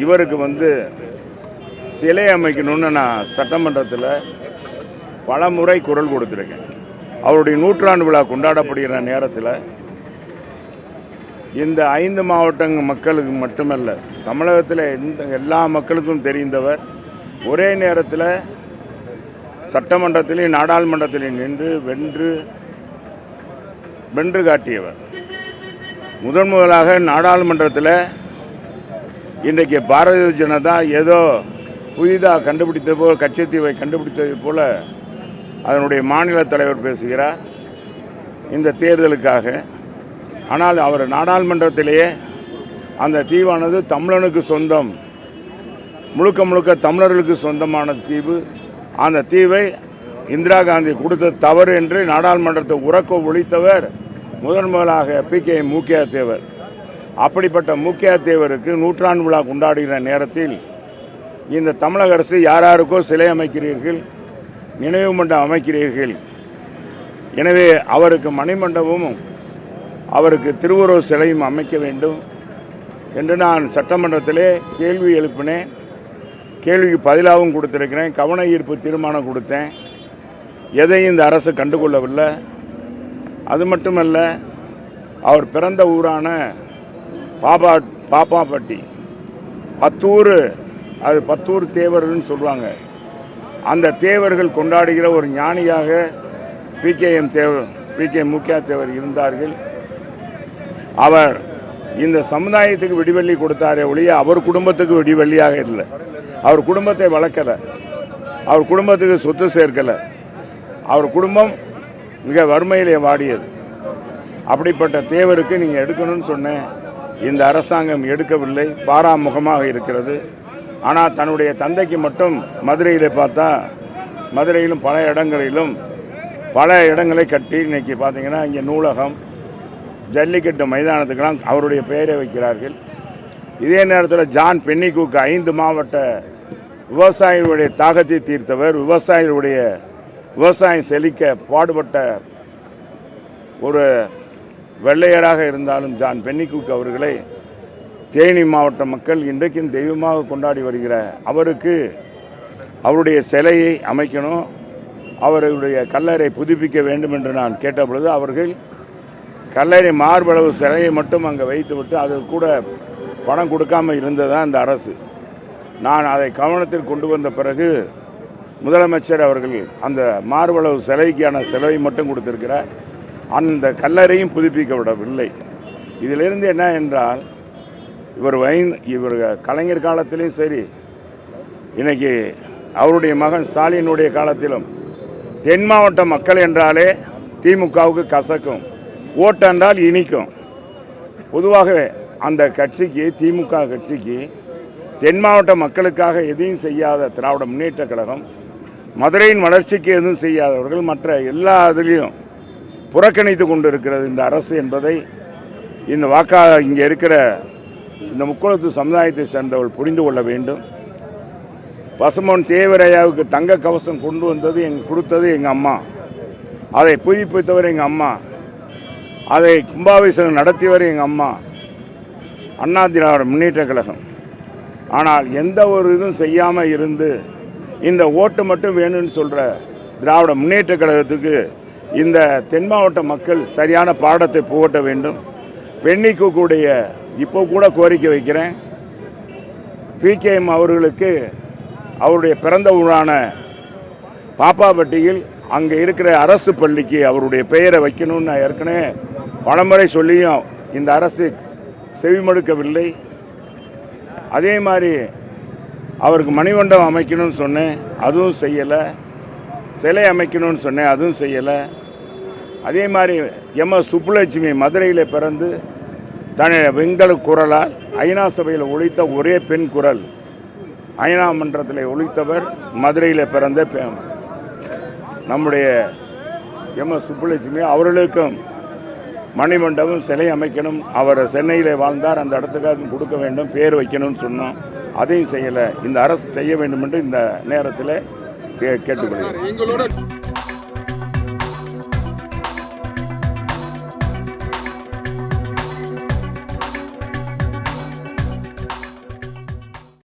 இவருக்கு சிலை அமைக்கணும்னு நான் சட்டமன்றத்தில் பல முறை குரல் கொடுத்துருக்கேன். அவருடைய 100ஆண்டு விழா கொண்டாடப்படுகிற நேரத்தில் இந்த 5 மாவட்ட மக்களுக்கு மட்டுமல்ல, தமிழகத்தில் எல்லா மக்களுக்கும் தெரிந்தவர். ஒரே நேரத்தில் சட்டமன்றத்திலே நாடாளுமன்றத்திலே நின்று வென்று காட்டியவர். முதலாக நாடாளுமன்றத்தில் இன்றைக்கு பாரதிய ஜனதா ஏதோ புதிதாக கண்டுபிடித்தது போல், கச்சத்தீவை கண்டுபிடித்தது போல அதனுடைய மாநில தலைவர் பேசுகிறார் இந்த தேர்தலுக்காக. ஆனால் அவர் நாடாளுமன்றத்திலேயே அந்த தீவானது தமிழனுக்கு சொந்தம், முழுக்க தமிழர்களுக்கு சொந்தமான தீவு, அந்த தீவை இந்திரா காந்தி கொடுத்த தவறு என்று நாடாளுமன்றத்தை உறக்க ஒழித்தவர் முதலாக PK மூக்கையா தேவர். அப்படிப்பட்ட மூக்கையா தேவருக்கு 100ஆண்டு விழா கொண்டாடுகிற நேரத்தில் இந்த தமிழக அரசு யாருக்கோ சிலை அமைக்கிறீர்கள், நினைவு மண்டபம் அமைக்கிறீர்கள். எனவே அவருக்கு மணிமண்டபமும் அவருக்கு திருவுருவ சிலையும் அமைக்க வேண்டும் என்று நான் சட்டமன்றத்திலே கேள்வி எழுப்பினேன். கேள்விக்கு பதிலாகவும் கொடுத்திருக்கிறேன். கவன ஈர்ப்பு தீர்மானம் கொடுத்தேன். எதையும் இந்த அரசு கண்டுகொள்ளவில்லை. அது மட்டுமல்ல, அவர் பிறந்த ஊரான பாப்பாப்பட்டி, அது 10 ஊர் தேவர்கள்னு சொல்லுவாங்க. அந்த தேவர்கள் கொண்டாடுகிற ஒரு ஞானியாக PK மூக்கையா தேவர் இருந்தார்கள். அவர் இந்த சமுதாயத்துக்கு விடிவெள்ளி கொடுத்தாரே ஒழிய அவர் குடும்பத்துக்கு விடிவெள்ளியாக இல்லை. அவர் குடும்பத்தை வளர்க்கலை, அவர் குடும்பத்துக்கு சொத்து சேர்க்கலை. அவர் குடும்பம் மிக வறுமையிலே வாடியது. அப்படிப்பட்ட தேவருக்கு நீங்கள் எடுக்கணும்னு சொன்னேன். இந்த அரசாங்கம் எடுக்கவில்லை, பாராமுகமாக இருக்கிறது. ஆனால் தன்னுடைய தந்தைக்கு மட்டும் மதுரையில் பார்த்தா, மதுரையிலும் பல இடங்களை கட்டி இன்னைக்கு பார்த்தீங்கன்னா இங்கே நூலகம், ஜல்லிக்கட்டு மைதானத்துக்கெல்லாம் அவருடைய பெயரை வைக்கிறார்கள். இதே நேரத்தில் ஜான் பென்னிகூக் 5 மாவட்ட விவசாயிகளுடைய தாகத்தை தீர்த்தவர், விவசாயம் செழிக்க பாடுபட்ட ஒரு வெள்ளையராக இருந்தாலும் ஜான் பென்னிகூக் அவர்களை தேனி மாவட்ட மக்கள் இன்றைக்கும் தெய்வமாக கொண்டாடி வருகிற அவருக்கு அவருடைய சிலையை அமைக்கணும், அவருடைய கல்லறை புதுப்பிக்க வேண்டும் என்று நான் கேட்டபொழுது அவர்கள் கல்லறை மார்பளவு சிலையை மட்டும் அங்கே வைத்துவிட்டு அது கூட பணம் கொடுக்காமல் இருந்ததுதான் இந்த அரசு. நான் அதை கவனத்தில் கொண்டு வந்த பிறகு முதலமைச்சர் அவர்கள் அந்த மார்பளவு சிலைக்கான செலவை மட்டும் கொடுத்திருக்கிறார். அந்த கல்லறையும் புதுப்பிக்க விடவில்லை. இதிலிருந்து என்ன என்றால், இவர் கலைஞர் காலத்திலும் சரி, இன்னைக்கு அவருடைய மகன் ஸ்டாலினுடைய காலத்திலும் தென் மாவட்ட மக்கள் என்றாலே திமுகவுக்கு கசக்கும், ஓட்டு என்றால் இனிக்கும். பொதுவாகவே அந்த கட்சிக்கு, திமுக கட்சிக்கு தென் மாவட்ட மக்களுக்காக எதையும் செய்யாத திராவிட முன்னேற்ற கழகம், மதுரையின் வளர்ச்சிக்கு எதுவும் செய்யாதவர்கள், மற்ற எல்லா இதுலேயும் புறக்கணித்து கொண்டிருக்கிறது இந்த அரசு என்பதை இங்கே இருக்கிற இந்த முக்குளத்து சமுதாயத்தை சேர்ந்தவர்கள் புரிந்து கொள்ள வேண்டும். பசுமன் தேவரையாவுக்கு தங்க கவசம் கொண்டு வந்தது கொடுத்தது எங்கள் அம்மா, அதை புதுப்பித்தவர் எங்கள் அம்மா, அதை கும்பாபிஷேகம் நடத்தியவர் எங்கள் அம்மா, அண்ணா திராவிட முன்னேற்ற கழகம். ஆனால் எந்த ஒரு இதுவும் செய்யாமல் இருந்து இந்த ஓட்டு மட்டும் வேணும்னு சொல்கிற திராவிட முன்னேற்ற கழகத்துக்கு இந்த தென் மாவட்ட மக்கள் சரியான பாடத்தை புகட்ட வேண்டும். பென்னிகூக்குடைய இப்போ கூட கோரிக்கை வைக்கிறேன், PKM அவர்களுக்கு அவருடைய பிறந்த ஊரான பாப்பாப்பட்டியில் அங்கே இருக்கிற அரசு பள்ளிக்கு அவருடைய பெயரை வைக்கணும்னு நான் ஏற்கனவே பலமுறை சொல்லியும் இந்த அரசு செவிமடுக்கவில்லை. அதே மாதிரி அவருக்கு மணிமண்டபம் அமைக்கணும்னு சொன்னேன், அதுவும் செய்யலை. சிலை அமைக்கணும்னு சொன்னேன், அதுவும் செய்யலை. அதே மாதிரி MS சுப்புலட்சுமி மதுரையில் பிறந்து தன்னுடைய வெண்கல குரலால் ஐநா சபையில் ஒலித்த ஒரே பெண் குரல், ஐநா மன்றத்தில் ஒலித்தவர் மதுரையில் பிறந்த நம்முடைய MS சுப்புலட்சுமி. அவர்களுக்கும் மணிமண்டபம் சிலை அமைக்கணும். அவர் சென்னையில் வாழ்ந்தார், அந்த இடத்துக்காக கொடுக்க வேண்டும், பேர் வைக்கணும்னு சொன்னோம், அதையும் செய்யலை. இந்த அரசு செய்ய வேண்டும் என்று இந்த நேரத்தில் கேட்டுக்கொள்கிறேன்.